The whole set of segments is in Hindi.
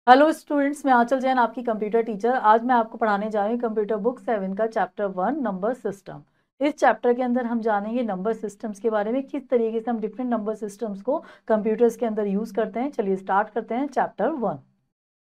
हेलो स्टूडेंट्स, मैं आंचल जैन आपकी कंप्यूटर टीचर। आज मैं आपको पढ़ाने जा रही हूँ कंप्यूटर बुक 7 का चैप्टर 1 नंबर सिस्टम। इस चैप्टर के अंदर हम जानेंगे नंबर सिस्टम्स के बारे में, किस तरीके से हम डिफरेंट नंबर सिस्टम्स को कंप्यूटर्स के अंदर यूज़ करते हैं। चलिए स्टार्ट करते हैं चैप्टर 1।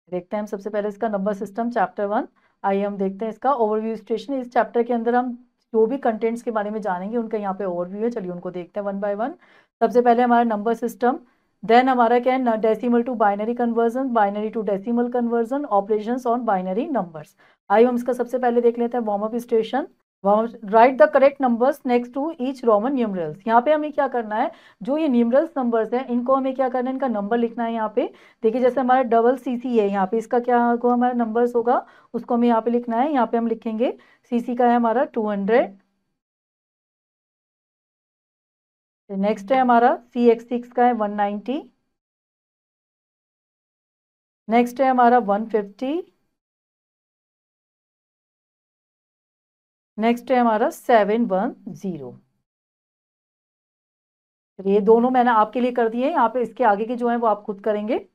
देखते हैं हम सबसे पहले इसका नंबर सिस्टम चैप्टर 1। आइए हम देखते हैं इसका ओवरव्यू स्टेशन। इस चैप्टर के अंदर हम जो भी कंटेंट्स के बारे में जानेंगे उनका यहाँ पे ओवरव्यू है। चलिए उनको देखते हैं वन बाय वन। सबसे पहले हमारा नंबर सिस्टम, देन हमारा क्या है, decimal to binary conversion, binary to decimal conversion, operations on binary numbers. आइए हम इसका सबसे पहले देख लेते हैं warm up station. Write the correct numbers next to each Roman numerals. यहाँ पे हमें क्या करना है, जो ये न्यूमरल्स नंबर्स हैं इनको हमें क्या करना है, इनका नंबर लिखना है। यहाँ पे देखिए जैसे हमारा डबल सीसी है, यहाँ पे इसका क्या होगा, हमारा नंबर्स होगा, उसको हमें यहाँ पे लिखना है। यहाँ पे हम लिखेंगे सीसी का है हमारा 200। नेक्स्ट है हमारा CX6 का है 190। नेक्स्ट है हमारा 150। नेक्स्ट है हमारा 710। ये दोनों मैंने आपके लिए कर दिए हैं। यहाँ पे इसके आगे के जो है वो आप खुद करेंगे।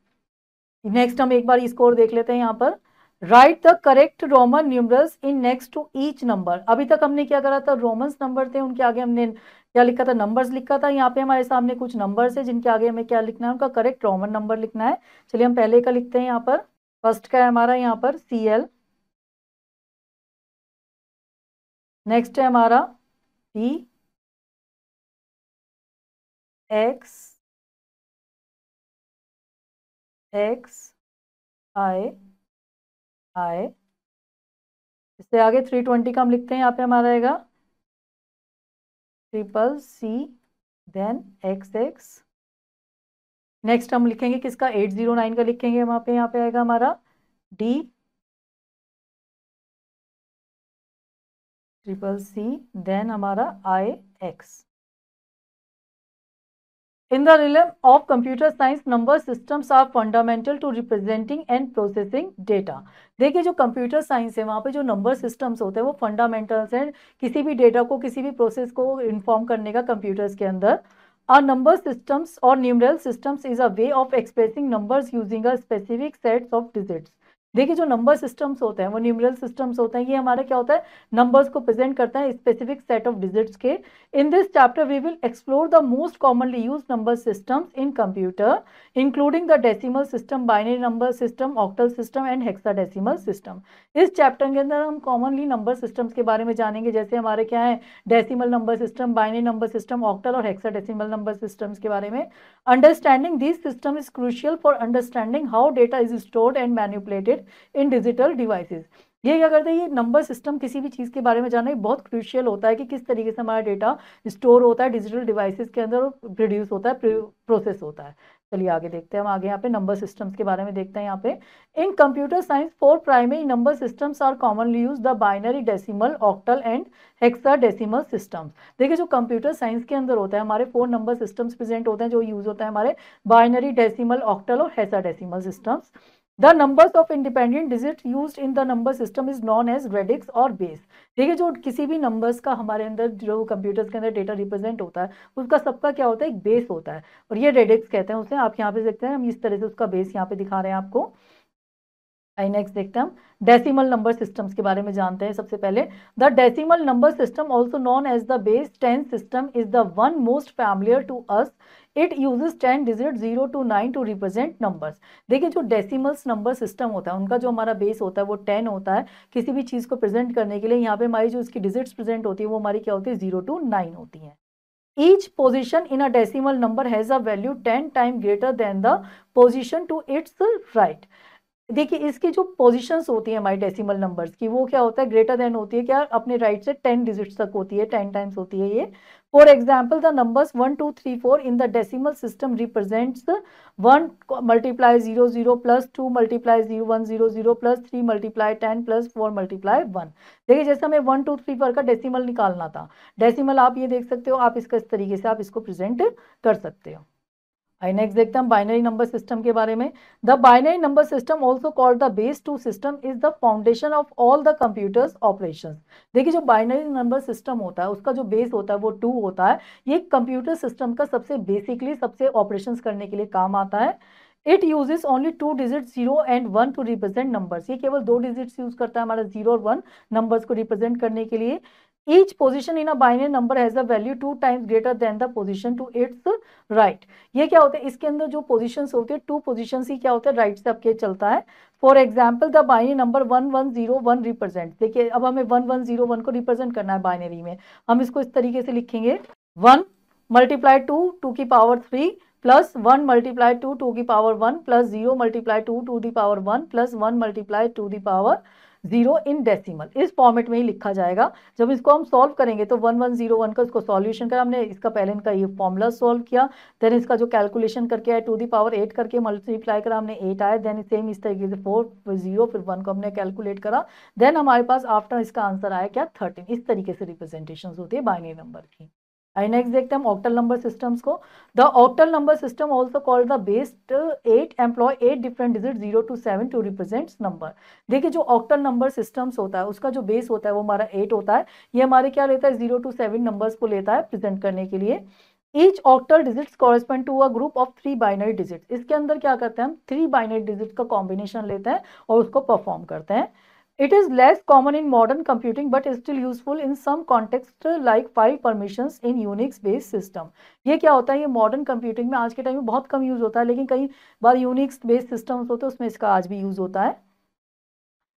नेक्स्ट हम एक बार इसको और देख लेते हैं। यहाँ पर write the correct Roman numerals in next to each number. अभी तक हमने क्या करा था, रोमन्स नंबर थे, उनके आगे हमने क्या लिखा था, नंबर्स लिखा था। यहाँ पे हमारे सामने कुछ नंबर्स है जिनके आगे हमें क्या लिखना है, उनका करेक्ट रोमन नंबर लिखना है। चलिए हम पहले का लिखते हैं। यहाँ पर फर्स्ट का है हमारा यहाँ पर CL। नेक्स्ट है हमारा P X X I I। इससे आगे 320 का हम लिखते हैं। यहाँ पे हमारा आएगा CCC, देन XX। नेक्स्ट हम लिखेंगे किसका, 809 का लिखेंगे वहां पे। यहाँ पे आएगा हमारा D CCC, देन हमारा IX। In the realm of computer science, number systems are fundamental to representing and processing data। देखिए जो कंप्यूटर साइंस है वहाँ पे जो नंबर सिस्टम्स होते हैं वो फंडामेंटल्स हैं, किसी भी डेटा को, किसी भी प्रोसेस को इन्फॉर्म करने का कंप्यूटर्स के अंदर। A number systems or numeral systems is a way of expressing numbers using a specific sets of digits। देखिए जो नंबर सिस्टम्स होते हैं वो न्यूमरल सिस्टम्स होते हैं। ये हमारा क्या होता है, नंबर्स को प्रेजेंट करता है स्पेसिफिक सेट ऑफ डिजिट्स के। In this chapter, we will explore the most commonly used number systems in computer, including the decimal system, binary number system, octal system and hexadecimal system। इस चैप्टर के अंदर हम कॉमनली नंबर सिस्टम्स के बारे में जानेंगे, जैसे हमारे क्या है, decimal number system, binary number system, octal और हेक्साडेसिमल नंबर सिस्टम्स के बारे में। Understanding this system is crucial for understanding how data is stored and manipulated in digital devices. ये क्या करते हैं, ये नंबर सिस्टम किसी भी चीज़ के बारे में जानना बहुत क्रूशियल होता है कि किस तरीके से हमारा डेटा स्टोर होता है डिजिटल डिवाइसेस के अंदर, प्रोड्यूस होता है, प्रोसेस होता है। चलिए आगे देखते हैं। हम आगे यहाँ पे नंबर सिस्टम्स के बारे में देखते हैं। यहाँ पे in computer science 4 primary number systems are commonly use, the binary, decimal, octal and hexadecimal systems. देखिए जो कंप्यूटर साइंस के अंदर होता है, हमारे 4 नंबर सिस्टम्स प्रेजेंट होते हैं जो यूज होता है हमारे बाइनरी, डेसिमल, ऑक्टल और hexadecimal systems. The numbers of independent digits used in the number system is known as radix और base। देखिए जो किसी भी नंबर्स का हमारे अंदर जो कंप्यूटर्स के अंदर डेटा रिप्रेजेंट होता है उसका सबका क्या होता है, एक बेस होता है और ये रेडिक्स कहते हैं उसे। आप यहाँ पे देखते हैं, हम इस तरह से उसका बेस यहाँ पे दिखा रहे हैं आपको। आई नेक्स्ट देखते हैं हम डेसिमल नंबर सिस्टम्स के बारे में जानते हैं। सबसे पहले the decimal number system also known as the base 10 system is the one most familiar to us. It uses 10 digit 0 to 9 to represent numbers. देखिए जो डेसिमल्स नंबर सिस्टम होता है उनका जो हमारा बेस होता है वो 10 होता है। किसी भी चीज़ को प्रेजेंट करने के लिए यहाँ पे हमारी जो इसकी डिजिट्स प्रेजेंट होती है वो हमारी क्या होती है, 0 to 9 होती है। Each position in a decimal number has a value 10 times greater than the position to its right। देखिए इसकी जो पोजीशंस होती है हमारी डेसिमल नंबर्स की, वो क्या होता है, ग्रेटर देन होती है क्या, अपने राइट से 10 डिजिट्स तक होती है, 10 टाइम्स होती है ये। For example the numbers 1 2 3 4 in the decimal system represents 1 multiply 0 0 plus 2 multiply 0 1 0 0 plus 3 multiply 10 plus 4 multiply 1। देखिए जैसे हमें 1 2 3 4 का डेसिमल निकालना था, डेसिमल आप ये देख सकते हो, आप इसका इस तरीके से आप इसको प्रेजेंट कर सकते हो। आई नेक्स्ट देखते हैं बाइनरी नंबर सिस्टम के बारे में। The binary number system also called the base 2 system is the foundation of all the computers operations. देखिए जो बाइनरी नंबर सिस्टम होता है उसका जो बेस होता है वो 2 होता है। ये कंप्यूटर सिस्टम का सबसे बेसिकली सबसे ऑपरेशंस करने के लिए काम आता है। It uses only 2 digit 0 and 1 to represent numbers. ये केवल 2 डिजिट्स यूज करता है हमारा 0 और 1 नंबर्स को रिप्रेजेंट करने के लिए। Each position in a binary number has a value 2 times greater than the position to its right. ये क्या होता है, इसके अंदर जो पोजिशन होते हैं 2 पोजिशन ही क्या होता है, राइट से आपके चलता है। For example the binary number 1101 represent, देखिए अब हमें 1101 को रिप्रेजेंट करना है बाइनरी में। हम इसको इस तरीके से लिखेंगे 1 मल्टीप्लाई 2 की पावर 3 प्लस 1 मल्टीप्लाई 2 की power 1 plus 0 multiply 2 the power 1 plus 1 multiply 2 the power 0 in decimal. इस फॉर्मेट में ही लिखा जाएगा। जब इसको हम सॉल्व करेंगे तो 1101 का इसको सॉल्यूशन करा हमने, इसका पहले इनका ये फॉर्मूला सॉल्व किया, देन इसका जो कैलकुलेशन करके आया 2 दी पावर 8 करके मल्टीप्लाई करा हमने 8 आया, देन सेम इस तरीके से 4 फिर 0 फिर 1 को हमने कैलकुलेट करा, देन हमारे पास आफ्टर इसका आंसर आया क्या 13। इस तरीके से रिप्रेजेंटेशन होती है बाइनरी नंबर की। नेक्स्ट देखते हैं हम ऑक्टल नंबर सिस्टम्स को। The octal number system also called the based 8 employ 8 different digit 0 to 7 to represent number. देखिए जो ऑक्टल नंबर सिस्टम्स होता है उसका जो बेस होता है वो हमारा 8 होता है। ये हमारे क्या लेता है 0 to 7 नंबर्स को लेता है प्रेजेंट करने के लिए। Each octal digits correspond to a group of 3 binary digits. इसके अंदर क्या करते हैं हम 3 बाइनरी डिजिट्स का कॉम्बिनेशन लेते हैं और उसको परफॉर्म करते हैं। It is less common in modern computing but is still useful in some context like file permissions in Unix based system। ये क्या होता है, ये मॉडर्न कंप्यूटिंग में आज के टाइम में बहुत कम यूज होता है, लेकिन कई बार यूनिक्स बेस्ड सिस्टम्स होते हैं उसमें इसका आज भी यूज होता है।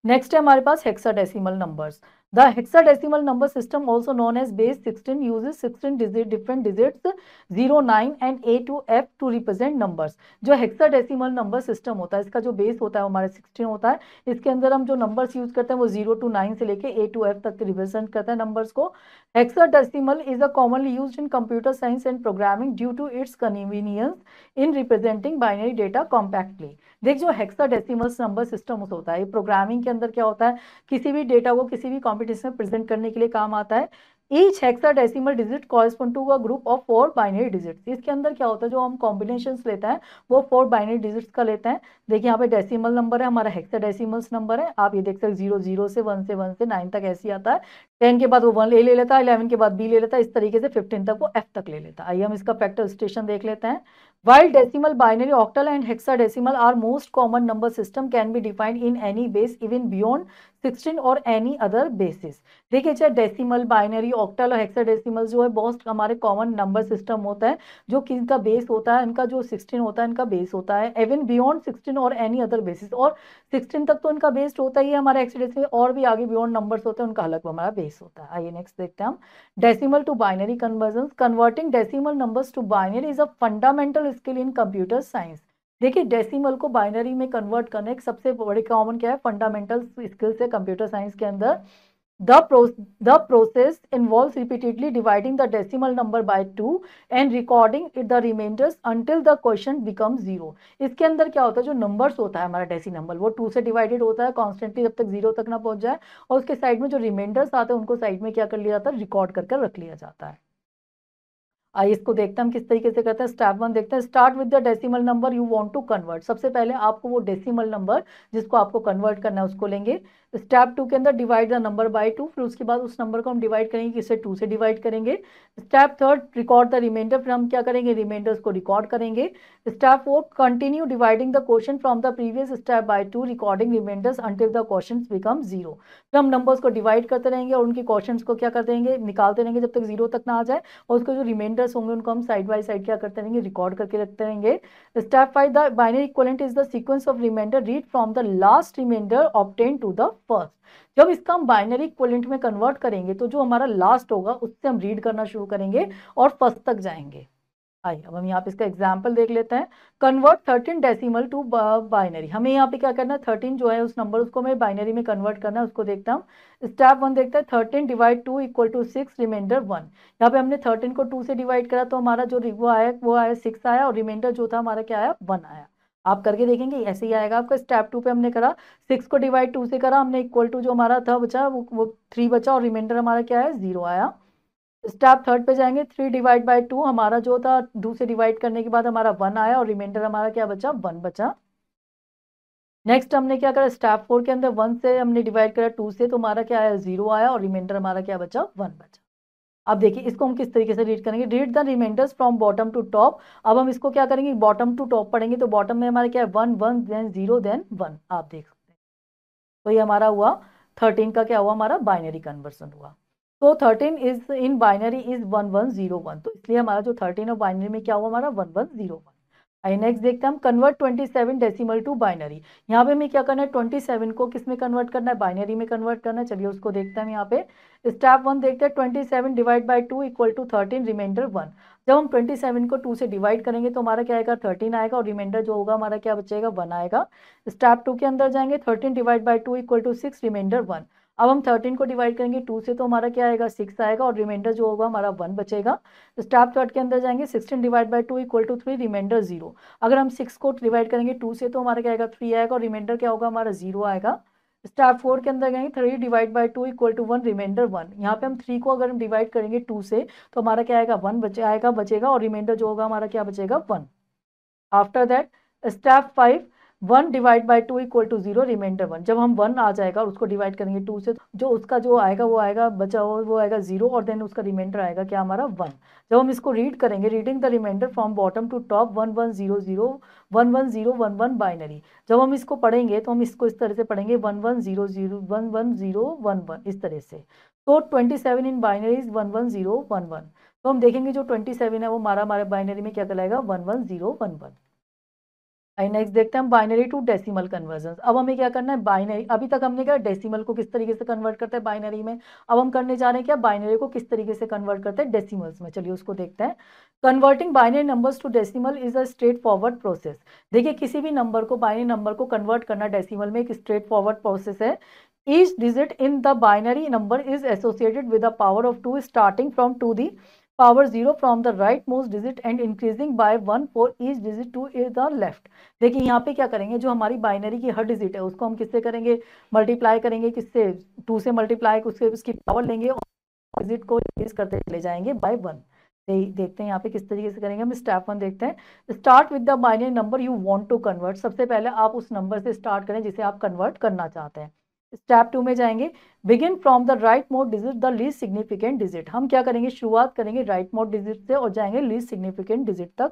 नेक्स्ट है हमारे पास hexadecimal numbers. The hexadecimal number system also known as base 16 uses 16 different digits 0 9 and A to F to represent numbers. जो हेक्साडेसिमल नंबर सिस्टम होता है इसका जो बेस होता है हमारा 16 होता है। इसके अंदर हम जो नंबर्स यूज करते हैं वो 0 to 9 से लेके A to F तक रिप्रेजेंट करते हैं नंबर्स को। Hexadecimal is a commonly used in computer science and programming due to its convenience in representing binary data compactly. देख जो हेक्साडेसिमल नंबर सिस्टम होता है प्रोग्रामिंग के अंदर क्या होता है, किसी भी डेटा को किसी भी कॉम्पिटिशन में प्रेजेंट करने के लिए काम आता है। Each hexadecimal digit correspond to a group of 4 binary digits. इसके अंदर क्या होता है जो हम कॉम्बिनेशंस लेते हैं वो 4 बाइनरी डिजिट्स का लेते हैं। देखिए यहाँ पे डेसिमल नंबर है हमारा हेक्साडेसिमल्स नंबर है, आप ये देख सकते 0 0 से 1 से 9 तक ऐसे आता है। 10 के बाद वो 1 ले लेता है, 11 के बाद B ले लेता है, इस तरीके से 15 तक वो F तक ले लेता है। आइए हम इसका फैक्टर स्टेशन देख लेते हैं। While decimal, binary, octal and hexadecimal are most common number system can be defined in any base even beyond 16 और any other basis। देखिए चाहे डेसिमल बाइनरी ऑक्टल और हेक्साडेसिमल जो है बहुत हमारे कॉमन नंबर सिस्टम होता है जो कि इनका बेस होता है, इनका जो 16 होता है इनका बेस होता है इवन बियॉन्ड 16 और एनी अदर बेसिस। और 16 तक तो इनका बेस्ड होता ही है हमारे हेक्साडेसिमल, और भी आगे बियॉन्ड नंबर्स होते हैं उनका अलग हमारा बेस होता है। आइए नेक्स्ट देखते हैं हम decimal to binary conversion. Converting decimal numbers to binary is a fundamental skill in computer science. देखिए डेसिमल को बाइनरी में कन्वर्ट करने एक सबसे बड़ी कॉमन क्या है, फंडामेंटल स्किल्स है कंप्यूटर साइंस के अंदर। The process involves repeatedly dividing the decimal number by 2 and recording the remainders until the quotient becomes 0। इसके अंदर क्या होता है जो नंबर्स होता है हमारा डेसी नंबर वो 2 से डिवाइडेड होता है कॉन्स्टेंटली जब तक 0 तक ना पहुंच जाए, और उसके साइड में जो रिमाइंडर्स आते हैं उनको साइड में क्या कर लिया जाता है, रिकॉर्ड करके रख लिया जाता है। आइए इसको देखते हैं हम किस तरीके से करते हैं। स्टेप 1 देखते हैं। Start with the decimal number you want to convert. सबसे पहले आपको वो डेसिमल नंबर जिसको आपको कन्वर्ट करना है उसको लेंगे। स्टेप 2 के अंदर डिवाइड द नंबर बाय 2, फिर उसके बाद उस नंबर को हम डिवाइड करेंगे किससे, 2 से डिवाइड करेंगे। स्टेप 3 रिकॉर्ड द रिमाइंडर, फिर हम क्या करेंगे रिमाइंडर्स को रिकॉर्ड करेंगे। Step 4 continue dividing the question from the previous step by 2 recording remainders until the question become 0। फिर हम नंबर्स को डिवाइड करते रहेंगे और उनके क्वेश्चन को क्या करते रहेंगे, निकालते रहेंगे जब तक 0 तक ना आ जाए, और उसके जो रिमाइंडर्स होंगे उनको हम साइड बाय साइड क्या करते रहेंगे, रिकॉर्ड करके रखते रहेंगे। Step 5 the binary equivalent is the sequence of remainder read from the last remainder obtain to the first. जब इसका हम बाइनरी इक्विवेलेंट में कन्वर्ट करेंगे तो जो हमारा लास्ट होगा उससे हम रीड करना शुरू करेंगे और फर्स्ट तक जाएंगे। आइए अब हम यहाँ पे इसका एग्जाम्पल देख लेते हैं। Convert 13 decimal to binary. हमें यहाँ पे क्या करना है 13 जो है उस नंबर उसको हमें बाइनरी में कन्वर्ट करना है, उसको देखते हैं हम। स्टेप 1 देखते हैं 13 डिवाइड 2 इक्वल टू 6 रिमाइंडर 1। यहाँ पे हमने 13 को 2 से डिवाइड करा तो हमारा जो वो आया 6 आया, और रिमाइंडर जो था हमारा क्या आया 1 आया। आप करके देखेंगे ऐसे ही आएगा आपका। स्टेप 2 पे हमने करा 6 को डिवाइड 2 से करा हमने, इक्वल टू जो हमारा था बचा वो 3 बचा, और रिमाइंडर हमारा क्या है 0 आया। स्टेप 3 पे जाएंगे 3 डिवाइड बाय 2 हमारा जो था 2 से डिवाइड करने के बाद हमारा 1 आया, और रिमाइंडर हमारा क्या बचा 1 बचा। नेक्स्ट हमने क्या करा स्टेप 4 के अंदर 1 से हमने डिवाइड करा 2 से तो हमारा क्या आया 0 आया, और रिमाइंडर हमारा क्या बचा 1 बचा। अब देखिए इसको हम किस तरीके से रीड करेंगे, read the remainders from bottom to top. अब हम इसको क्या करेंगे, बॉटम टू टॉप पढ़ेंगे, तो बॉटम में हमारा क्या है 1 1 देन 0 देन 1, आप देख सकते हैं। तो ये हमारा हुआ 13 का क्या हुआ, हमारा बाइनरी कन्वर्सन हुआ। तो 13 इज इन बाइनरी इज 1101, तो इसलिए हमारा जो 13 है बाइनरी में क्या हुआ हमारा 1101। आई नेक्स्ट देखते हैं हम, कन्वर्ट 27 डेसिमल टू बाइनरी। यहाँ पे हमें क्या करना है, 27 को किस में कन्वर्ट करना है, बाइनरी में कन्वर्ट करना है। चलिए उसको देखते हैं हम यहाँ पे। स्टेप 1 देखते हैं, 27 divide by 2 equal to 13 remainder 1। जब हम 27 को 2 से डिवाइड करेंगे तो हमारा क्या आएगा 13 आएगा, और रिमाइंडर जो होगा हमारा क्या बचेगा 1 आएगा। स्टेप 2 के अंदर जाएंगे, 13 divide by 2 equal to 6 remainder 1। अब हम 13 को डिवाइड करेंगे 2 से, तो हमारा क्या आएगा 6 आएगा, और रिमाइंडर जो होगा हमारा 1 बचेगा। स्टेप 3 के अंदर जाएंगे, 16 divide by 2 equal to 3 remainder 0। अगर हम 6 को डिवाइड करेंगे 2 से, तो हमारा क्या आएगा 3 आएगा, और रिमाइंडर क्या होगा हमारा 0 आएगा। स्टेप 4 के अंदर जाएंगे, 3 divide by 2 equal to 1 remainder 1। यहाँ पे हम 3 को अगर हम डिवाइड करेंगे 2 से, तो हमारा क्या आएगा 1 बचेगा, और रिमाइंडर जो होगा हमारा क्या बचेगा 1। After that step 5, 1 divide by 2 equal to 0 remainder 1। जब हम 1 आ जाएगा और उसको डिवाइड करेंगे 2 से, जो उसका जो आएगा वो आएगा बचा हुआ वो आएगा 0, और देन उसका रिमाइंडर आएगा क्या हमारा 1। जब हम इसको रीड करेंगे, reading the remainder from bottom to top 1100 binary. जब हम इसको पढ़ेंगे तो हम इसको इस तरह से पढ़ेंगे 1100 इस तरह से। तो 27 इन बाइनरी इज 11011। तो हम देखेंगे जो 27 है वो हमारे बाइनरी में क्या कहलाएगा 11011। नेक्स्ट देखते हैं हम बाइनरी टू डेसिमल कन्वर्जन। अब हमें क्या करना है, बाइनरी, अभी तक हमने क्या डेसिमल को किस तरीके से कन्वर्ट करते हैं बाइनरी में, अब हम करने जा रहे हैं क्या बाइनरी को किस तरीके से कन्वर्ट करते हैं डेसिमल्स में। चलिए उसको देखते हैं। Converting binary numbers to decimal is a straight forward process. देखिए किसी भी नंबर को, बाइनरी नंबर को कन्वर्ट करना डेसिमल में एक स्ट्रेट फॉरवर्ड प्रोसेस है। Each digit in the binary number is associated with the power of 2 starting from 2 the power 0 from the rightmost digit and increasing by 1 for each digit to the left। देखिए यहाँ पे क्या करेंगे, जो हमारी बाइनरी की हर डिजिट है उसको हम किससे करेंगे, मल्टीप्लाई करेंगे, किससे 2 से मल्टीप्लाई, उसके उसकी पावर लेंगे और डिजिट को इंक्रीज करते चले जाएंगे बाय 1। देखते हैं यहाँ पे किस तरीके से करेंगे हम। स्टेप 1 देखते हैं, start with the binary number you want to convert. सबसे पहले आप उस नंबर से स्टार्ट करें जिसे आप कन्वर्ट करना चाहते हैं। स्टेप 2 में जाएंगे, begin from the right mode digit the least significant digit. हम क्या करेंगे, शुरुआत करेंगे राइट मोड डिजिट से और जाएंगे लीस्ट सिग्निफिकेंट डिजिट तक।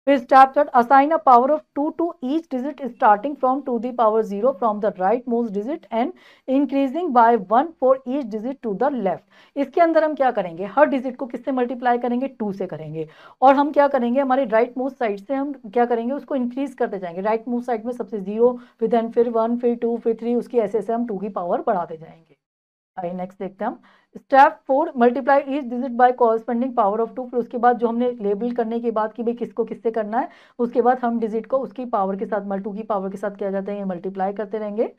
फिर step 3, assign a power of 2 to each digit starting from 2 the power 0 from the right most digit and increasing by 1 for each digit to the left. इसके अंदर हम क्या करेंगे, हर डिजिट को किससे मल्टीप्लाई करेंगे 2 से करेंगे, और हम क्या करेंगे हमारे राइट मोस्ट साइड से हम क्या करेंगे उसको इंक्रीज करते जाएंगे। राइट मोस्ट साइड में सबसे 0, फिर देन फिर 1, फिर 2, फिर 3, उसकी ऐसे हम 2 की पावर बढ़ाते जाएंगे। आइए नेक्स्ट देखते हैं हम। Step 4, multiply each digit bye corresponding power of 2। फिर उसके बाद जो हमने लेबल करने के बाद कि भाई किसको किससे करना है, उसके बाद हम डिजिट को उसकी पावर के साथ 2 की पावर के साथ क्या जाते हैं मल्टीप्लाई करते रहेंगे।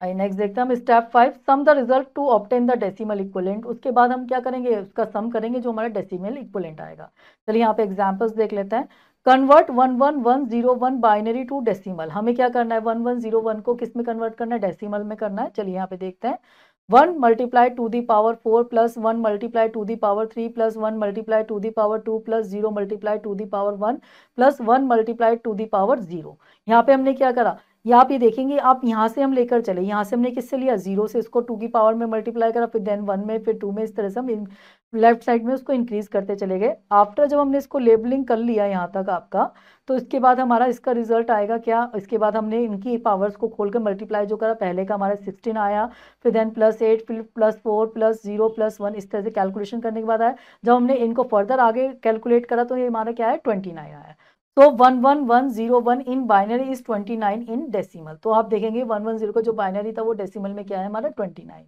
आइए नेक्स्ट देखते हैं हम। Step 5, sum the result to obtain the decimal equivalent. उसके बाद हम क्या करेंगे, उसका सम करेंगे जो हमारा डेसिमल इक्विवेलेंट आएगा। चलिए यहाँ पे एग्जांपल्स देख लेते हैं। Convert 11101 binary to decimal. हमें क्या करना है 1101 को किस में कन्वर्ट करना है, डेसिमल में करना है। चलिए यहाँ पे देखते हैं। 1 multiply two the power 4 plus 1 multiply two the power 3 plus 1 multiply two the power 2 plus 0 multiply two the power 1 plus 1 multiply two the power 0। यहाँ पे हमने क्या करा, या आप ये देखेंगे, आप यहाँ से हम लेकर चले, यहाँ से हमने किससे लिया 0 से, इसको 2 की पावर में मल्टीप्लाई करा, फिर देन 1 में, फिर 2 में, इस तरह से हम लेफ्ट साइड में उसको इंक्रीज करते चले गए। आफ्टर जब हमने इसको लेबलिंग कर लिया यहाँ तक आपका, तो इसके बाद हमारा इसका रिजल्ट आएगा क्या, इसके बाद हमने इनकी पावर्स को खोलकर मल्टीप्लाई जो करा, पहले का हमारा 16 आया, फिर देन +8, फिर +4 प्लस 0 प्लस 1, इस तरह से कैलकुलेशन करने के बाद आया। जब हमने इनको फर्दर आगे कैलकुलेट करा तो ये हमारा क्या है 29 आया। तो 11101 in binary is 29 in decimal. तो आप देखेंगे 110 का जो बाइनरी था वो डेसिमल में क्या है हमारा 29।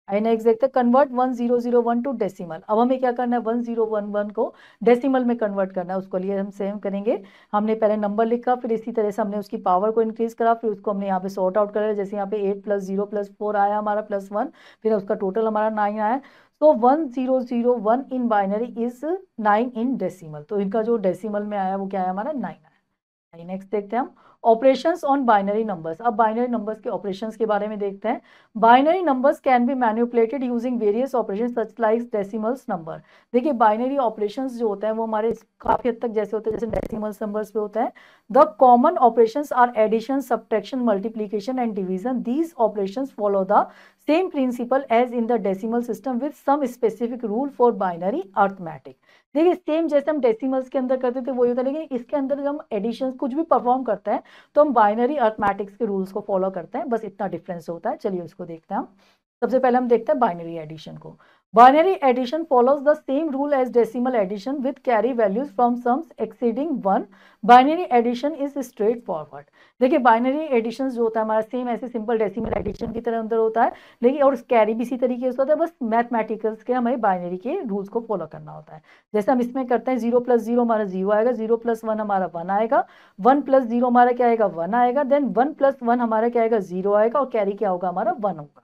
आई नेक्स्ट देखते हैं, कन्वर्ट 1001 टू डेसिमल। अब हमें क्या करना है 1011 को डेसिमल में कन्वर्ट करना है। उसको लिए हम सेम करेंगे, हमने पहले नंबर लिखा, फिर इसी तरह से हमने उसकी पावर को इंक्रीज करा, फिर उसको हमने यहाँ पे सॉर्ट आउट करा। जैसे यहाँ पे 8 प्लस 0 प्लस 4 आया हमारा प्लस 1, फिर उसका टोटल हमारा 9 आया। तो 1001 in binary is 9 in decimal. तो इनका जो डेसिमल में आया वो क्या है हमारा 9 आया। नेक्स्ट देखते हैं हम ऑपरेशंस ऑन बाइनरी नंबर्स। अब बाइनरी नंबर्स के ऑपरेशंस के बारे में देखते हैं। Binary numbers can be manipulated using various operations such like decimals number. देखिए बाइनरी ऑपरेशंस जो होते हैं वो हमारे काफी हद तक जैसे होते हैं जैसे डेसिमल्स नंबर्स पे होता है। The common operations are addition, subtraction, multiplication and division. These operations follow the same principle as in the decimal system with some specific rule for binary arithmetic. देखिए सेम जैसे हम डेसिमल्स के अंदर करते थे वही होता है, लेकिन इसके अंदर जब हम एडिशन कुछ भी परफॉर्म करते हैं तो हम बाइनरी अर्थमेटिक्स के रूल्स को फॉलो करते हैं, बस इतना डिफरेंस होता है। चलिए उसको देखते हैं हम। सबसे पहले हम देखते हैं बाइनरी एडिशन को। Binary addition follows the same rule as decimal addition with carry values from sums exceeding 1। Binary addition is straight forward. देखिए बाइनरी एडिशन जो होता है हमारा सेम ऐसे सिंपल डेसिमल एडिशन की तरह अंदर होता है, लेकिन और कैरी भी इसी तरीके से होता है, बस मैथमेटिकल्स के हमें बाइनरी के रूल्स को फॉलो करना होता है। जैसे हम इसमें करते हैं 0 + 0 हमारा 0 आएगा, 0 + 1 हमारा 1 आएगा, 1 + 0 हमारा क्या आएगा 1 आएगा, देन 1 + 1 हमारा क्या आएगा 0 आएगा, और कैरी क्या होगा हमारा 1 होगा।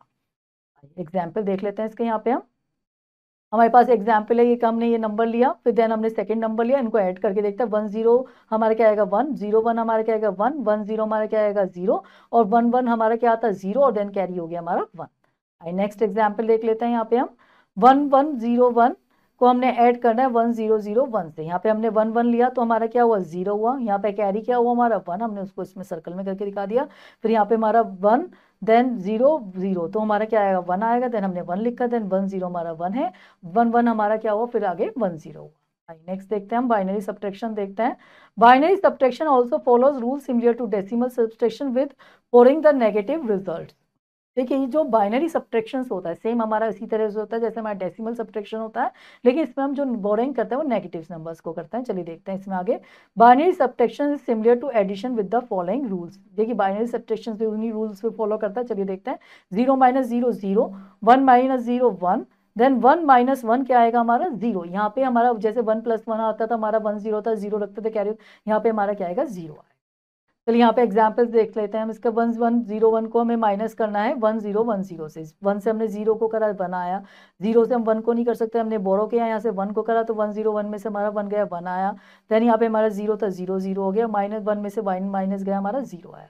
एग्जाम्पल देख लेते हैं इसके। यहाँ पे हम हमारे पास एग्जाम्पल है, ये हमने ये नंबर लिया, फिर देन हमने सेकंड नंबर लिया, इनको ऐड करके देखते हैं 1 0 हमारा क्या आएगा 1, 0 1 हमारा क्या आएगा 1, 1 0 हमारा क्या आएगा 0, और 1 1 हमारा क्या आता है 0, और देन कैरी हो गया हमारा 1। नेक्स्ट एग्जाम्पल देख लेते हैं। यहाँ पे हम 1 1 0 1 को हमने ऐड करना है 1 0 0 1 से। यहाँ पे हमने 1 1 लिया तो हमारा क्या हुआ 0 हुआ, यहाँ पे कैरी क्या हुआ हमारा 1, हमने उसको इसमें सर्कल में करके दिखा दिया। फिर यहाँ पे हमारा 1 देन 0 0 तो हमारा क्या आएगा 1 आएगा, देन हमने 1 लिखा, देन 1 0 हमारा 1 है, 1 1 हमारा क्या हुआ, फिर आगे 1 0 हुआ। नेक्स्ट देखते हैं हम बाइनरी सब्ट्रैक्शन देखते हैं। Binary subtraction also follows rule similar to decimal subtraction with borrowing the negative result. देखिए ये जो बाइनरी सब्ट्रैक्शन होता है सेम हमारा इसी तरह से होता है जैसे हमारा डेसिमल सब्ट्रैक्शन होता है, लेकिन इसमें हम जो बोरिंग करते हैं वो नेगेटिव नंबर्स को करते हैं। चलिए देखते हैं इसमें आगे। Binary subtraction is similar to addition with the following rules. देखिए बाइनरी सब्ट्रैक्शन से उन्हीं रूल्स को फॉलो करता है। चलिए देखते हैं 0 - 0 0, 1 - 0 1, देन 1 - 1 क्या आएगा हमारा 0। यहाँ पे हमारा जैसे 1 + 1 आता था हमारा 1 0 था, 0 रखते थे कैरी, यहाँ पे हमारा क्या आएगा 0 आएगा। चलिए यहाँ पे एग्जाम्पल्स देख लेते हैं हम इसका। 1 1 0 1 को हमें माइनस करना है 1 0 1 0 से। 1 से हमने 0 को करा 1 आया, 0 से हम 1 को नहीं कर सकते, हमने बोरो किया यहाँ से 1 को करा तो 1 0 1 में से हमारा 1 गया 1 आया, देन यहाँ पे हमारा 0 था 0 0 हो गया, -1 में से 1 माइनस गया हमारा 0 आया।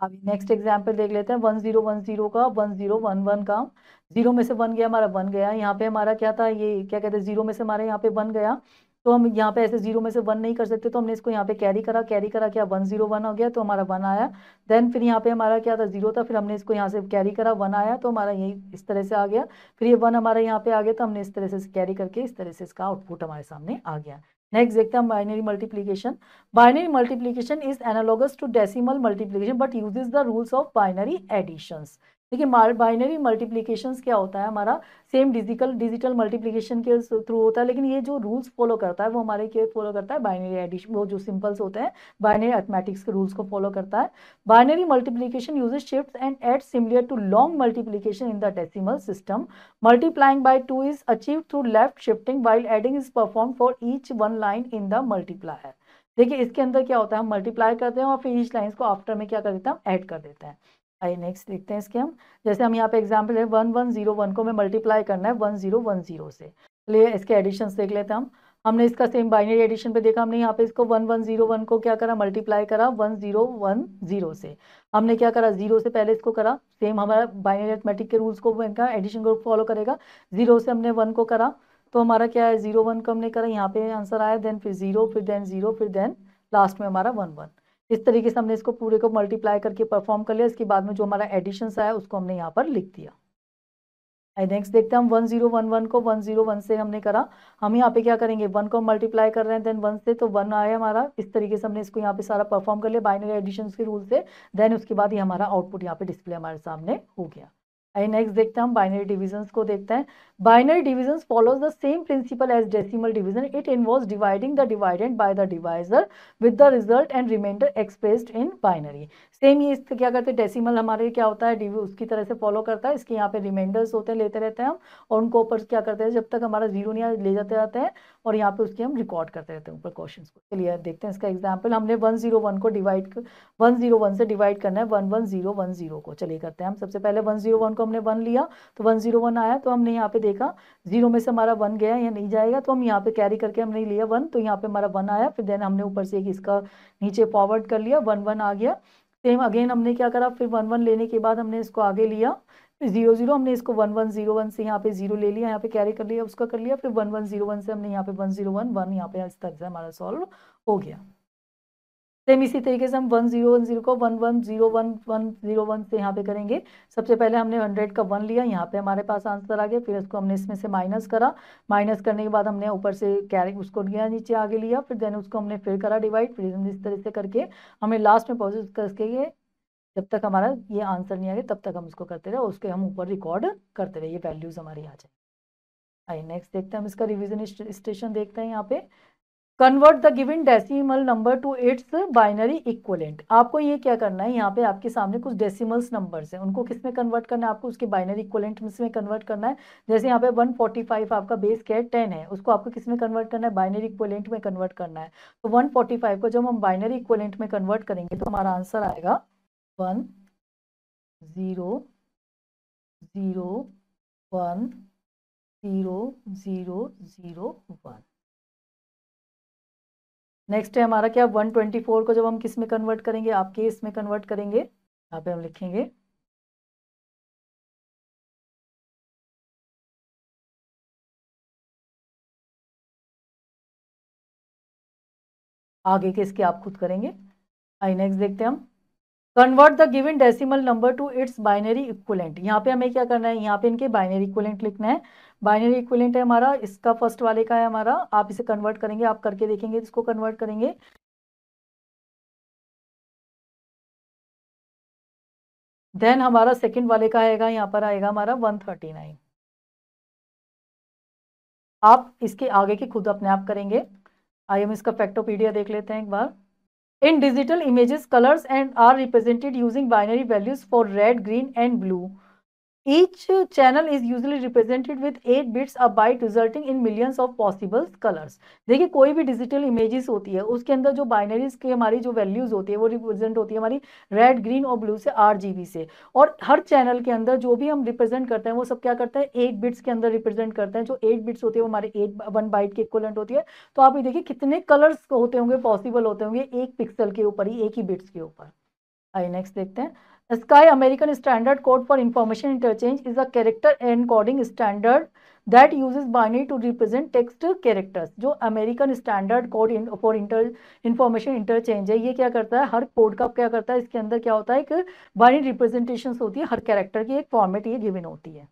अभी नेक्स्ट एग्जाम्पल देख लेते हैं 1 0 1 0 का, 1 0 1 1 का, 0 में से 1 गया हमारा 1 गया, यहाँ पे हमारा क्या था ये क्या कहते हैं 0 में से हमारे यहाँ पे 1 गया, तो हम यहाँ पे ऐसे 0 में से 1 नहीं कर सकते, तो हमने इसको यहाँ पे कैरी करा, कैरी करा क्या 1 0 1 हो गया तो हमारा 1 आया, देन फिर यहाँ पे हमारा क्या था 0 था, फिर हमने इसको यहाँ से कैरी करा 1 आया तो हमारा यही इस तरह से आ गया, फिर ये 1 हमारा यहाँ पे आ गया तो हमने इस तरह से कैरी करके इस तरह से इसका आउटपुट हमारे सामने आ गया। नेक्स्ट देखते हैं binary multiplication. Binary multiplication is analogous to decimal multiplication but uses the rules of binary additions. देखिए बाइनरी मल्टीप्लीकेशन क्या होता है हमारा सेम डिजिटल मल्टीप्लीकेशन के थ्रू होता है, लेकिन ये जो रूल्स फॉलो करता है वो हमारे क्या फॉलो करता है बाइनरी एडिशन, वो जो सिंपल्स होते हैं बाइनरी अर्थमेटिक्स के रूल्स को फॉलो करता है। Binary multiplication uses shifts and adds similar to long multiplication in the decimal system. Multiplying by 2 is achieved through left shifting while adding is performed for each one line in the multiplier। देखिए इसके अंदर क्या होता है हम मल्टीप्लाई करते हैं और फिर ईच लाइन्स को आफ्टर में क्या कर देते हैं हम ऐड कर देते हैं। आइए नेक्स्ट देखते हैं इसके हम। जैसे हम यहाँ पे एग्जाम्पल है 1 1 0 1 को हमें मल्टीप्लाई करना है 1 0 1 0 से। चलिए इसके एडिशन देख लेते हैं हम। हमने इसका सेम बाइनरी एडिशन पे देखा, हमने यहाँ पे इसको 1 1 0 1 को क्या करा मल्टीप्लाई करा 1 0 1 0 से। हमने क्या करा 0 से पहले इसको करा, सेम हमारा बाइनरी अरिथमेटिक के रूल्स को इनका एडिशन को फॉलो करेगा। 0 से हमने 1 को करा तो हमारा क्या है 0 1 को हमने करा, यहाँ पे आंसर आया, देन फिर 0 फिर देन 0 फिर देन लास्ट में हमारा 1 1। इस तरीके से हमने इसको पूरे को मल्टीप्लाई करके परफॉर्म कर लिया। इसके बाद में जो हमारा एडिशन आया उसको हमने यहाँ पर लिख दिया। नेक्स्ट देखते हैं हम 1 0 1 1 को 1 0 1 से हमने करा, हम यहाँ पे क्या करेंगे 1 को मल्टीप्लाई कर रहे हैं देन 1 से, तो 1 आया हमारा। इस तरीके से हमने इसको यहाँ पे सारा परफॉर्म कर लिया बाइनरी एडिशन के रूल से, देन उसके बाद ये हमारा आउटपुट यहाँ पे डिस्प्ले हमारे सामने हो गया। नेक्स्ट देखते हैं हम बाइनरी डिविजन्स को देखते हैं। Binary divisions follows the same principle as decimal division. It involves dividing the dividend by the divisor with the result and remainder expressed in binary. Same ये इससे क्या करते हैं डेसिमल हमारे क्या होता है उसकी तरह से फॉलो करता है। इसके यहाँ पे रिमाइंडर्स होते हैं लेते रहते हैं हम, और उनको ऊपर क्या करते हैं जब तक हमारा 0 नहीं ले जाते हैं, और यहाँ पे उसके हम रिकॉर्ड करते रहते हैं ऊपर क्वेश्चंस को। चलिए देखते हैं इसका एग्जाम्पल। हमने 1 0 1 को 1 0 1 से डिवाइड करना है 1 1 0 1 0 को। चलिए करते हैं हम। सबसे पहले 1 0 1 को हमने 1 लिया तो 1 0 1 आया, तो हमने यहाँ पे देखा 0 में से हमारा 1 गया या नहीं जाएगा, तो हम यहाँ पे कैरी करके हमने लिया 1, तो यहाँ पे हमारा 1 आया, फिर देन हमने ऊपर से एक इसका नीचे फॉरवर्ड कर लिया 1 1 आ गया। सेम अगेन हमने क्या करा फिर 1 1 लेने के बाद हमने इसको आगे लिया, फिर 0 0 हमने इसको 1 1 0 1 से यहाँ पे 0 ले लिया, यहाँ पे कैरी कर लिया उसका कर लिया, फिर 1 1 0 1 से हमने यहाँ पे 1 0 1 1 यहाँ पे इस तरह से हमारा सॉल्व हो गया। सेम इसी तरीके से हम 1010 को 1101 से यहाँ पे करेंगे। सबसे पहले हमने 100 का 1 लिया, यहाँ पे हमारे पास आंसर आ गया, फिर उसको हमने इसमें से माइनस करा, माइनस करने के बाद हमने ऊपर से कैरी उसको लिया, नीचे आगे लिया, फिर देन उसको हमने फिर करा डिवाइड, फिर इस तरह से करके हमें लास्ट में पॉजिटिव करके जब तक हमारा ये आंसर नहीं आ गया तब तक हम इसको करते रहे, उसके हम ऊपर रिकॉर्ड करते रहे, ये वैल्यूज हमारी आ जाए। आइए नेक्स्ट देखते हैं हम इसका रिविजन स्टेशन देखते हैं। यहाँ पे convert the given decimal number two it's binary equivalent. आपको ये क्या करना है, यहाँ पे आपके सामने कुछ डेसिमल्स नंबर्स हैं, उनको किस में कन्वर्ट करना है, आपको उसके बाइनरी इक्वलेंट में कन्वर्ट करना है। जैसे यहाँ पे 145 आपका बेस क्या है 10 है, उसको आपको किस में कन्वर्ट करना है, बाइनरी इक्वलेंट में कन्वर्ट करना है। तो 145 को जब हम बाइनरी इक्वलेंट में कन्वर्ट करेंगे तो हमारा आंसर आएगा 1 0 0 1 0 0 0 1। नेक्स्ट है हमारा क्या, 124 को जब हम किस में कन्वर्ट करेंगे, आपके इसमें कन्वर्ट करेंगे। यहाँ पे हम लिखेंगे आगे के इसके आप खुद करेंगे। आई नेक्स्ट देखते हैं हम, convert the given decimal number two it's binary equivalent. यहाँ पे हमें क्या करना है, यहाँ पे इनके बाइनरी इक्विवेलेंट लिखना है। बाइनरी इक्विवेलेंट है हमारा, इसका फर्स्ट वाले का है हमारा, आप इसे कन्वर्ट करेंगे, आप करके देखेंगे इसको कन्वर्ट करेंगे। देन हमारा सेकंड वाले का आएगा, यहाँ पर आएगा हमारा 139। आप इसके आगे के खुद अपने आप करेंगे। आइए हम इसका फैक्टोपीडिया देख लेते हैं एक बार। In digital images, colors and are represented using binary values for red, green, and blue. Each channel is usually represented with 8 bits a byte resulting in millions of possible colors. देखिए कोई भी डिजिटल इमेजेस होती है उसके अंदर जो बाइनरीज की हमारी जो वैल्यूज होती है वो रिप्रेजेंट होती है हमारी रेड, ग्रीन और ब्लू से RGB से। और हर चैनल के अंदर जो भी हम रिप्रेजेंट करते हैं वो सब क्या करते हैं 8 बिट्स के अंदर रिप्रेजेंट करते हैं। जो 8 बिट्स होती है वो हमारे 1 बाइट के इक्विवेलेंट होती है। तो आप ये देखिए कितने कलर्स होते होंगे, पॉसिबल होते होंगे एक पिक्सल के ऊपर ही, एक ही बिट्स के ऊपर। आइए नेक्स्ट देखते हैं। Sky American Standard Code for Information Interchange is a character encoding standard that uses binary to represent text characters। जो American standard code for information interchange है, ये क्या करता है, हर कोड का क्या करता है, इसके अंदर क्या होता है एक बाइनरी रिप्रेजेंटेशन होती है, हर कैरेक्टर की एक फॉर्मेट ये गिवन होती है।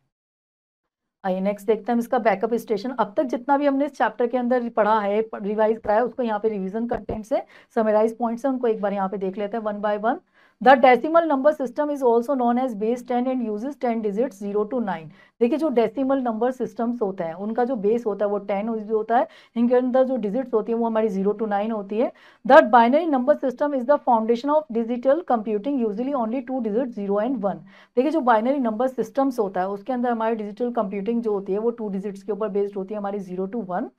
आइए नेक्स्ट देखते हैं हम इसका बैकअप स्टेशन। अब तक जितना भी हमने इस चैप्टर के अंदर पढ़ा है, रिवाइज कराया, उसको यहाँ पे रिवीजन कंटेंट से समराइज पॉइंट्स है उनको एक बार यहाँ पे देख लेते हैं one by one. The decimal number system is also known as base 10 and uses 10 digits 0 to 9। देखिए जो डेसिमल नंबर सिस्टम्स होते हैं उनका जो बेस होता है वो 10 होता है, इनके अंदर जो डिजिट्स होती है वो हमारी 0 to 9 होती है। The binary number system is the foundation of digital computing, usually only 2 digit 0 and 1। देखिए जो बाइनरी नंबर सिस्टम्स होता है उसके अंदर हमारी डिजिटल कंप्यूटिंग जो होती है वो 2 डिजिट्स के ऊपर बेस्ड होती है, हमारी 0 to 1।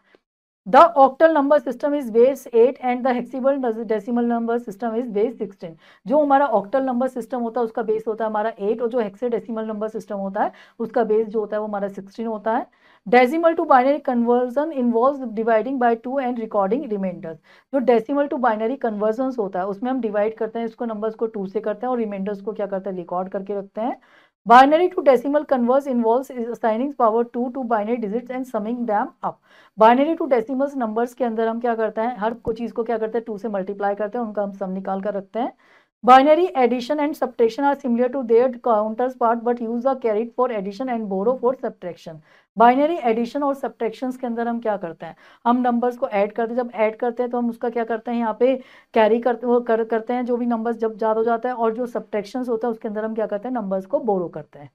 The octal number system is base 8 and the hexadecimal number system is base 16। जो हमारा ऑक्टल नंबर सिस्टम होता है उसका बेस होता है हमारा 8 और जो हेक्साडेसिमल नंबर सिस्टम होता है उसका बेस जो होता है वो हमारा 16 होता है। Decimal to binary conversion involves dividing by 2 and recording remainders. जो डेसिमल टू बाइनरी कन्वर्जन होता है उसमें हम डिवाइड करते हैं इसको नंबर्स को 2 से करते हैं और रिमाइंडर्स को क्या करते हैं रिकॉर्ड करके रखते हैं। Binary to decimal converse involves assigning power 2 to binary digits and summing them up। Binary to decimals numbers के अंदर हम क्या करते हैं, हर को चीज को क्या करते हैं 2 से मल्टीप्लाई करते हैं, उनका हम सम निकाल कर रखते हैं। Binary addition and subtraction are similar to their counters part but use the carried for addition and borrow for subtraction. Binary addition और सब्ट्रैक्शंस के अंदर हम क्या करते हैं, हम नंबर्स को ऐड करते हैं, जब ऐड करते हैं तो हम उसका क्या करते हैं यहाँ पे कैरी करते हैं जो भी नंबर्स जब ज्यादा हो जाता है, और जो सब्ट्रैक्शंस होता है उसके अंदर हम क्या करते हैं नंबर्स को बोरो करते हैं।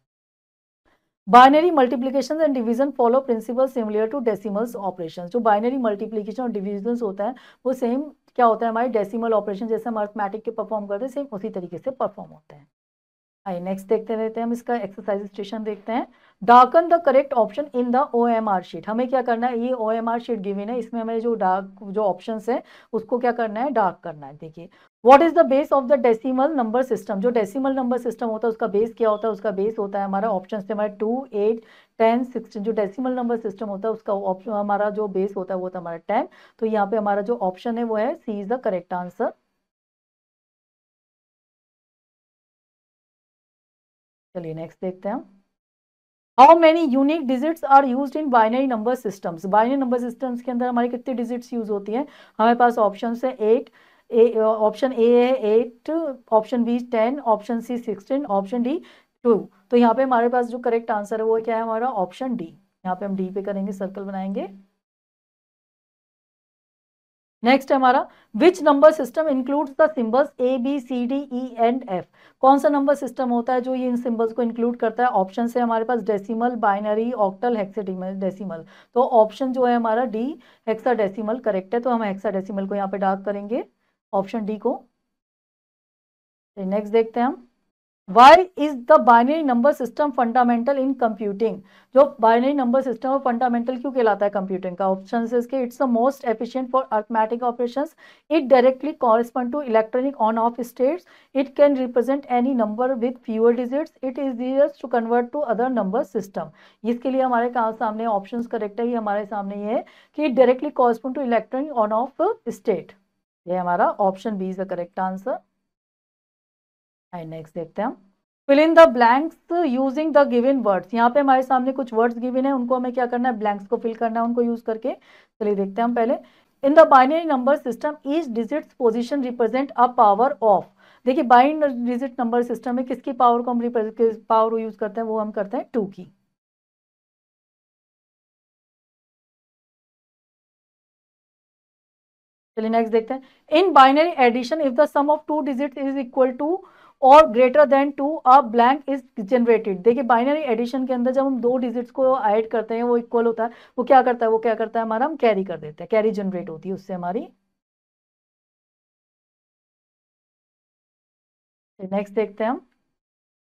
Binary multiplication and division follow principle similar to decimals operations. जो बाइनरी मल्टीप्लिकेशन और डिवीजन होता है वो सेम क्या होता है हमारे डेसिमल ऑपरेशन जैसे हम अर्थमेटिक के परफॉर्म करते हैं सेम उसी तरीके से परफॉर्म होते हैं। आइए नेक्स्ट देखते रहते हैं हम इसका एक्सरसाइज स्टेशन देखते हैं। Darken the correct option in the OMR sheet. हमें क्या करना है, ये OMR शीट गिवन है, इसमें हमें जो डार्क जो ऑप्शंस है उसको क्या करना है डार्क करना है। देखिए what is the base of the decimal number system. जो डेसिमल नंबर सिस्टम होता है उसका बेस क्या होता है, उसका बेस होता है हमारा ऑप्शन से हमारे 2 8 10 16। जो डेसिमल नंबर सिस्टम होता है उसका ऑप्शन हमारा जो बेस होता है वो होता है हमारा 10। तो यहाँ पे हमारा जो ऑप्शन है वो है C is the correct answer. चलिए नेक्स्ट देखते हैं। How many unique digits are used in binary number systems. Binary number systems के अंदर हमारी कितनी डिजिट्स यूज होती हैं, हमारे पास ऑप्शन है 8 ऑप्शन ए है 8, option B 10, option C 16, option D 2। तो यहाँ पे हमारे पास जो करेक्ट आंसर है वो क्या है हमारा ऑप्शन डी। यहाँ पे हम डी पे करेंगे, सर्कल बनाएंगे। नेक्स्ट है हमारा which number system includes the symbols A B C D E and F. कौन सा नंबर सिस्टम होता है जो ये इन सिंबल्स को इंक्लूड करता है? ऑप्शन है हमारे पास डेसिमल, बाइनरी, ऑक्टल, हेक्साडेसिमल। तो ऑप्शन जो है हमारा डी हेक्साडेसिमल करेक्ट है, तो हम हेक्साडेसिमल को यहाँ पे डार्क करेंगे, ऑप्शन डी को। नेक्स्ट देखते हैं हम why is the binary number system fundamental in computing. जो बाइनरी नंबर सिस्टम है फंडामेंटल क्यों कहलाता है कंप्यूटिंग का? ऑप्शन है इसके it's the most efficient for arithmetic operations, it directly correspond to electronic on off states, it can represent any number with fewer digits, it is easiest to convert to other number system. इसके लिए हमारे सामने ऑप्शन करेक्ट है, ये हमारे सामने ये है कि it directly correspond to electronic on off state. ये हमारा option B is the correct answer. Next देखते हैं हम fill in the blanks using the given words. यहाँ पे हमारे सामने कुछ वर्ड्स गिवन है, उनको हमें क्या करना है, ब्लैंक्स को फिल करना है उनको यूज करके। चलिए देखते हैं हम पहले। इन the binary number system each digits position represent a power of. देखिए बाइनरी डिजिट नंबर सिस्टम में किसकी पावर को हम पावर यूज करते हैं, वो हम करते हैं 2 की। चलिए नेक्स्ट देखते हैं। In binary addition if the sum of 2 digits is equal to और greater than 2 a blank is generated. देखिए बाइनरी एडिशन के अंदर जब हम 2 डिजिट्स को ऐड करते हैं वो इक्वल होता है, वो क्या करता है, वो क्या करता है हमारा, हम कैरी कर देते हैं, कैरी जनरेट होती है उससे हमारी। नेक्स्ट देखते हैं हम।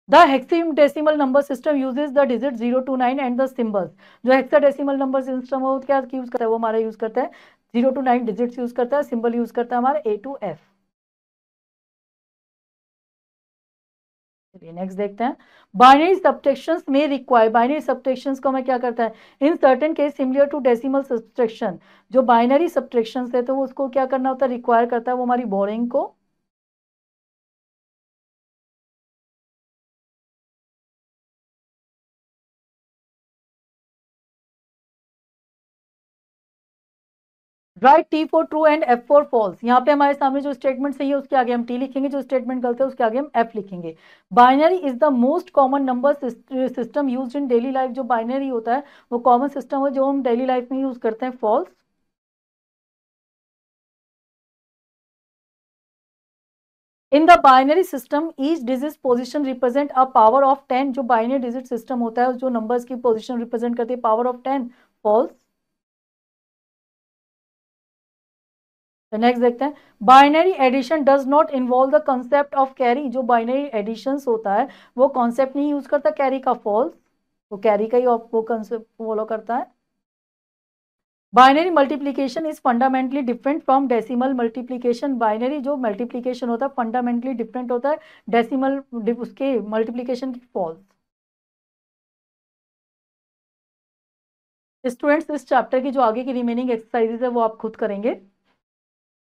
The hexadecimal number system uses the digit 0 to 9 and the symbols. जो हेक्साडेसिमल नंबर सिस्टम है वो क्या यूज करता है, वो हमारा यूज करता है 0 to 9 डिजिट्स यूज करता है, सिंबल यूज करता है हमारा A to F। चलिए नेक्स्ट देखते हैं। बाइनरी सब्ट्रैक्शंस में रिक्वायर, बाइनरी सब्ट्रैक्शंस को हमें क्या करता है, in certain case similar to decimal subtraction. जो बाइनरी सब्ट्रैक्शंस है तो उसको क्या करना होता है, रिक्वायर करता है वो हमारी बोरिंग को। Write T for true and F for false. यहाँ पे हमारे सामने जो स्टेटमेंट सही है उसके आगे हम टी लिखेंगे, जो स्टेटमेंट गलत है उसके आगे हम एफ लिखेंगे। Binary is the most common number system use in daily life. जो बाइनरी होता है वो कॉमन सिस्टम है जो हम डेली लाइफ में यूज करते हैं, false. In the binary system each digit position represent a power of 10। जो बाइनरी डिजिट सिस्टम होता है जो नंबर्स की पोजिशन रिप्रेजेंट करती है पावर ऑफ 10, फॉल्स। नेक्स्ट देखते हैं। Binary addition does not involve the concept of carry. जो बाइनरी एडिशन होता है वो कॉन्सेप्ट नहीं यूज करता कैरी का, फॉल्स। तो कैरी का ही वो कंसेप्ट फॉलो करता है। Binary multiplication is fundamentally different from decimal multiplication. Binary जो मल्टीप्लीकेशन होता है फंडामेंटली डिफरेंट होता है डेसिमल उसके मल्टीप्लीकेशन की, फॉल्स। स्टूडेंट्स इस चैप्टर की जो आगे की रिमेनिंग एक्सरसाइजेज है वो आप खुद करेंगे।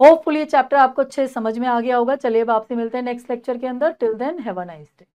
होपफुली ये चैप्टर आपको अच्छे समझ में आ गया होगा। चलिए अब आपसे मिलते हैं नेक्स्ट लेक्चर के अंदर। Till then have a nice day.